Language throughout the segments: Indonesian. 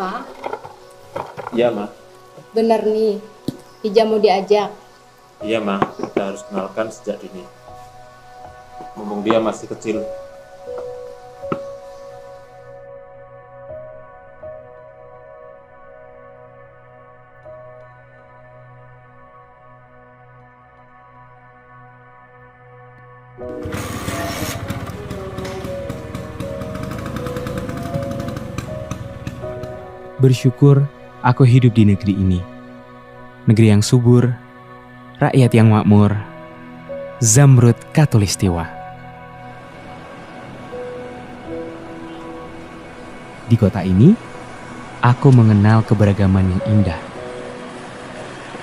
Pak, Iya, Ma. bener nih, Ija mau diajak. Iya, Ma. Kita harus kenalkan sejak dini. Mumpung dia masih kecil. Bersyukur aku hidup di negeri ini. Negeri yang subur, rakyat yang makmur, Zamrud Katulistiwa. Di kota ini, aku mengenal keberagaman yang indah.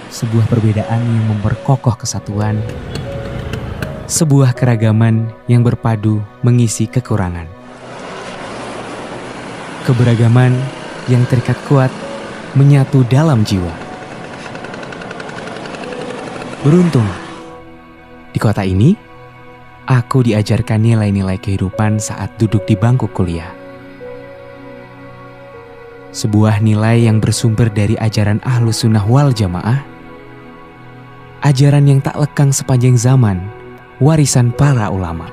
Sebuah perbedaan yang memperkokoh kesatuan, sebuah keragaman yang berpadu mengisi kekurangan. Keberagaman yang terikat kuat menyatu dalam jiwa. Beruntung, di kota ini, aku diajarkan nilai-nilai kehidupan saat duduk di bangku kuliah. Sebuah nilai yang bersumber dari ajaran Ahlus Sunnah wal Jamaah, ajaran yang tak lekang sepanjang zaman, warisan para ulama.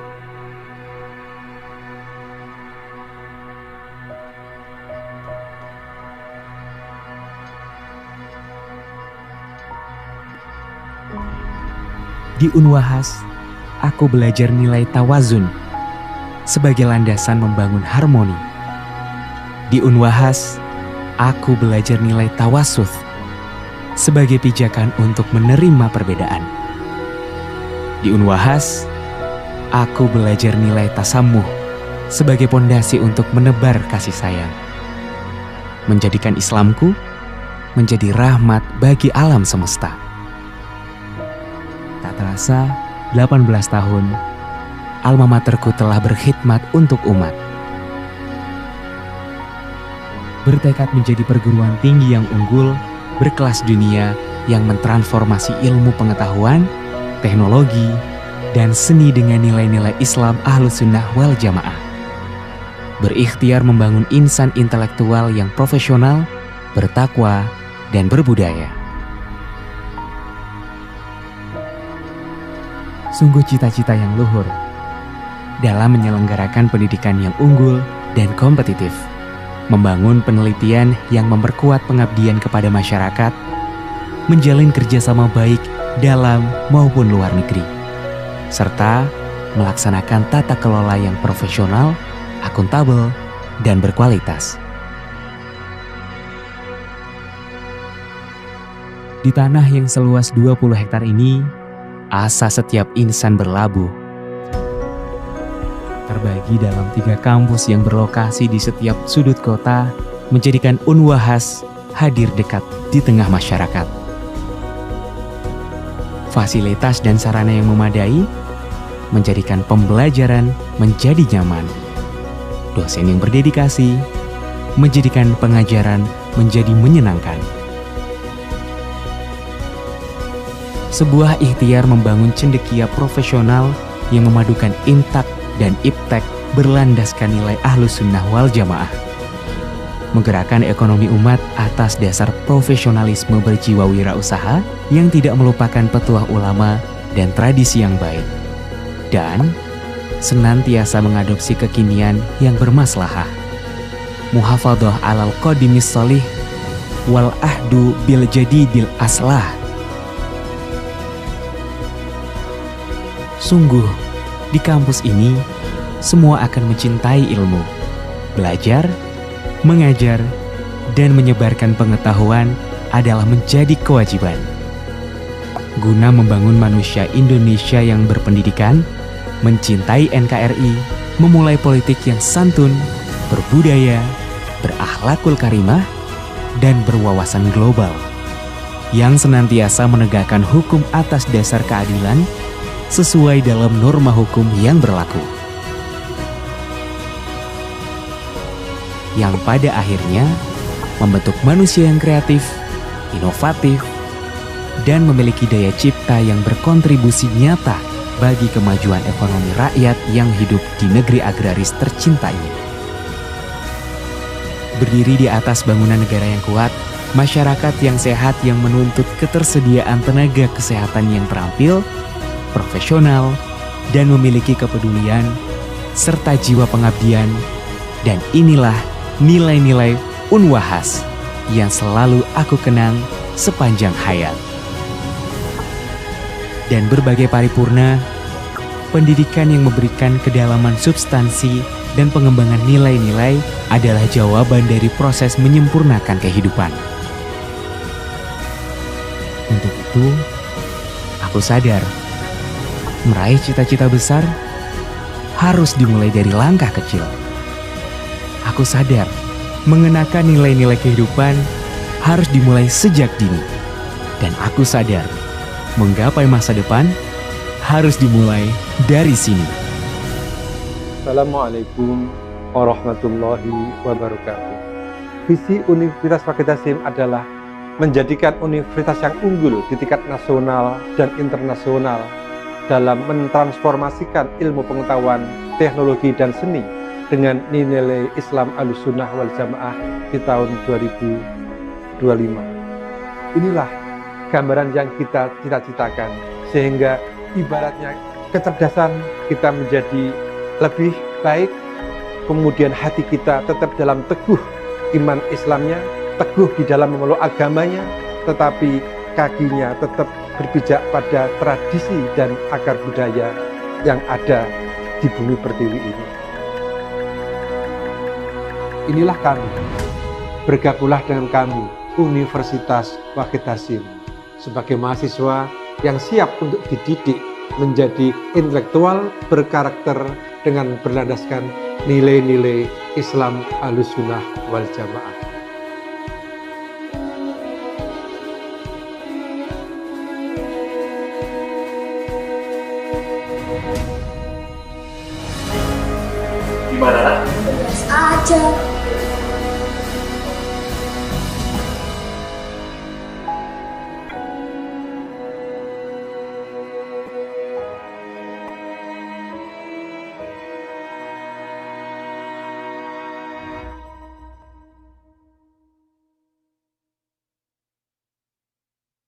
Di Unwahas, aku belajar nilai tawazun sebagai landasan membangun harmoni. Di Unwahas, aku belajar nilai tawasuth sebagai pijakan untuk menerima perbedaan. Di Unwahas, aku belajar nilai tasamuh sebagai pondasi untuk menebar kasih sayang. Menjadikan Islamku menjadi rahmat bagi alam semesta. Tak terasa, 18 tahun, alma materku telah berkhidmat untuk umat. Bertekad menjadi perguruan tinggi yang unggul, berkelas dunia yang mentransformasi ilmu pengetahuan, teknologi, dan seni dengan nilai-nilai Islam Ahlus Sunnah wal Jamaah. Berikhtiar membangun insan intelektual yang profesional, bertakwa, dan berbudaya. Sungguh cita-cita yang luhur dalam menyelenggarakan pendidikan yang unggul dan kompetitif, membangun penelitian yang memperkuat pengabdian kepada masyarakat, menjalin kerjasama baik dalam maupun luar negeri, serta melaksanakan tata kelola yang profesional, akuntabel, dan berkualitas. Di tanah yang seluas 20 hektar ini, asa setiap insan berlabuh. Terbagi dalam 3 kampus yang berlokasi di setiap sudut kota, menjadikan Unwahas hadir dekat di tengah masyarakat. Fasilitas dan sarana yang memadai menjadikan pembelajaran menjadi nyaman. Dosen yang berdedikasi menjadikan pengajaran menjadi menyenangkan. Sebuah ikhtiar membangun cendekia profesional yang memadukan intak dan iptek berlandaskan nilai Ahlus Sunnah wal Jamaah. Menggerakkan ekonomi umat atas dasar profesionalisme berjiwa wirausaha yang tidak melupakan petuah ulama dan tradisi yang baik. Dan senantiasa mengadopsi kekinian yang bermaslahah. Muhafadhah alal qadimis sholih wal ahdu bil jadidil aslah. Sungguh, di kampus ini, semua akan mencintai ilmu, belajar, mengajar, dan menyebarkan pengetahuan adalah menjadi kewajiban. Guna membangun manusia Indonesia yang berpendidikan, mencintai NKRI, memulai politik yang santun, berbudaya, berakhlakul karimah, dan berwawasan global, yang senantiasa menegakkan hukum atas dasar keadilan, sesuai dalam norma hukum yang berlaku. Yang pada akhirnya membentuk manusia yang kreatif, inovatif, dan memiliki daya cipta yang berkontribusi nyata bagi kemajuan ekonomi rakyat yang hidup di negeri agraris tercinta ini. berdiri di atas bangunan negara yang kuat, masyarakat yang sehat yang menuntut ketersediaan tenaga kesehatan yang terampil, profesional, dan memiliki kepedulian, serta jiwa pengabdian. Dan inilah nilai-nilai Unwahas yang selalu aku kenang sepanjang hayat. Dan berbagai paripurna, pendidikan yang memberikan kedalaman substansi dan pengembangan nilai-nilai adalah jawaban dari proses menyempurnakan kehidupan. Untuk itu, aku sadar, meraih cita-cita besar harus dimulai dari langkah kecil. Aku sadar, mengenakan nilai-nilai kehidupan harus dimulai sejak dini. Dan aku sadar, menggapai masa depan harus dimulai dari sini. Assalamualaikum warahmatullahi wabarakatuh. Visi Universitas Fakih Hasim adalah menjadikan universitas yang unggul di tingkat nasional dan internasional dalam mentransformasikan ilmu pengetahuan, teknologi, dan seni dengan nilai Islam Ahlussunnah wal Jamaah di tahun 2025. Inilah gambaran yang kita cita-citakan, sehingga ibaratnya kecerdasan kita menjadi lebih baik, kemudian hati kita tetap dalam teguh iman Islamnya, teguh di dalam memeluk agamanya, tetapi kakinya tetap berpijak pada tradisi dan akar budaya yang ada di bumi pertiwi ini. Inilah kami, bergabunglah dengan kami, Universitas Fakih Hasim, sebagai mahasiswa yang siap untuk dididik menjadi intelektual berkarakter dengan berlandaskan nilai-nilai Islam Ahlussunnah wal Jamaah. Gimana? Biasa aja.